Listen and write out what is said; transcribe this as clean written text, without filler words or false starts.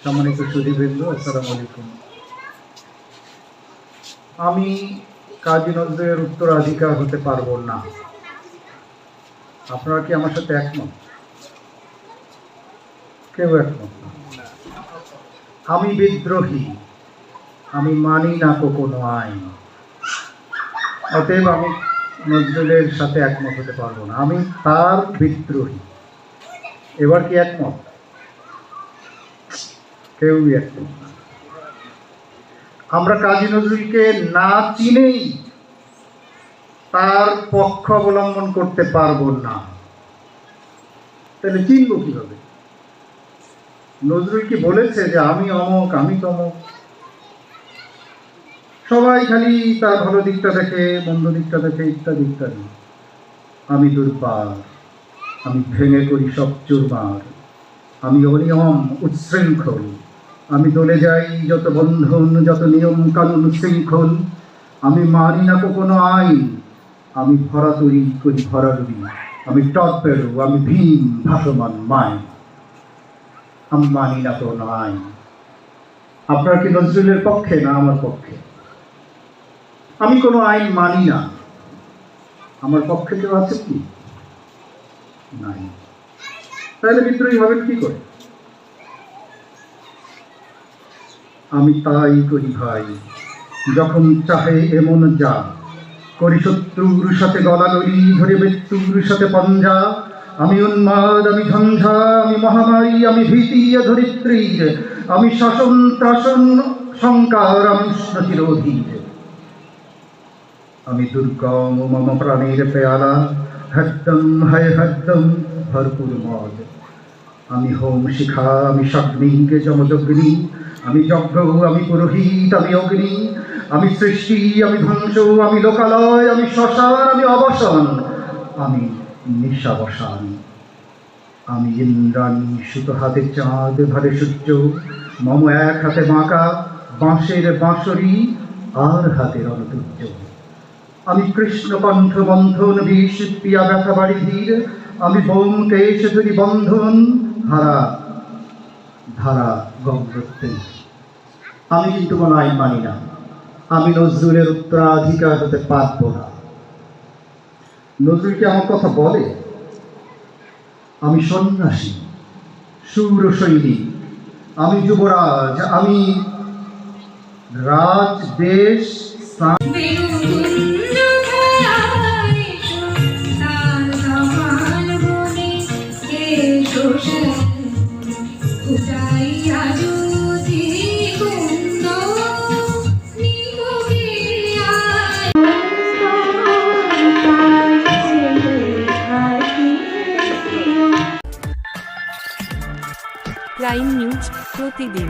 সম্মানিত সুধীবৃন্দ, আসসালামু আলাইকুম। আমি কাজী নজরুলের উত্তরাধিকার হতে পারবো না। আপনারা কি আমার সাথে একমত? কেউ একমত না। আমি বিদ্রোহী, আমি মানি না কোনো আইন। অতএব আমি নজরুলের সাথে একমত হতে পারবো না। আমি তার বিদ্রোহী। এবার কি একমত? কেউই একমত না। আমরা কাজী নজরুলকে না চিনেই তার পক্ষ অবলম্বন করতে পারবো না। তাহলে চিনব কিভাবে? নজরুল কি বলেছে যে আমি অমুক, আমি তমুক? সবাই খালি তার ভালো দিকটা দেখে, মন্দ দিকটা দেখে, ইত্যাদি ইত্যাদি। আমি দুর্বার, আমি ভেঙে করি সব চুরমার, আমি অনিয়ম উচ্ছৃঙ্খল, আমি দলে যাই যত বন্ধন, যত নিয়ম কানুন শৃঙ্খল, আমি মানি না কোনো আইন, আমি ভরাতরি করি ভরাডুবি, আমি টর্পেডো, আমি ভীম ভাসমান মাইন, আমি মানি না কোনো আইন। আপনারা কি নজরুলের পক্ষে না আমার পক্ষে? আমি কোনো আইন মানি না। আমার পক্ষে কেউ আছে কি? নাই। তাহলে বিদ্রোহী হবেন কি করে? আমি তাই করি ভাই, যখন চাহে এমন যা করি, শত্রুর সাথে গলাগলি, ধরে মৃত্যুর সাথে পঞ্জা। আমি উন্মাদ, আমি ঝঞ্ঝা, আমি মহামারী, আমি ভীতি ধরিত্রীর, আমি শাসন ত্রাসন সংকার, আমি উষ্ণচিরোধীর। আমি দুর্গম মম প্রাণের পেয়ালা, হদ্দম হায় হদ্দম ভরপুর মদ। আমি হোম শিখা, আমি সাগ্নিক যমযগ্নি, আমি যজ্ঞ, আমি পুরোহিত, আমি অগ্নি, আমি সৃষ্টি, আমি ধ্বংস, আমি লোকালয়, আমি শ্মশান, আমি অবসান, আমি নিঃসাবসান। আমি ইন্দ্রাণী, সুতো হাতে চাঁদ, ভারে সূর্য, মম এক হাতে বাঁকা বাঁশের বাঁশরি, আর হাতে রণতুর্য। আমি কৃষ্ণ কণ্ঠ বন্ধন, বিষ পিয়া ব্যথা বাড়ি ধীর, আমি বোমকেশ ধরি বন্ধন, ধারা ধারা গঙ্গোত্রী। আমি কিন্তু কোনো আইন মানি না। আমি নজরুলের উত্তরাধিকার হতে পারবো না। নজরুল কি আমার কথা বলে? আমি সন্ন্যাসী, শূর সৈনিক, আমি যুবরাজ, আমি রাজ দেশ প্রাইম নিউজ প্রতিদিন।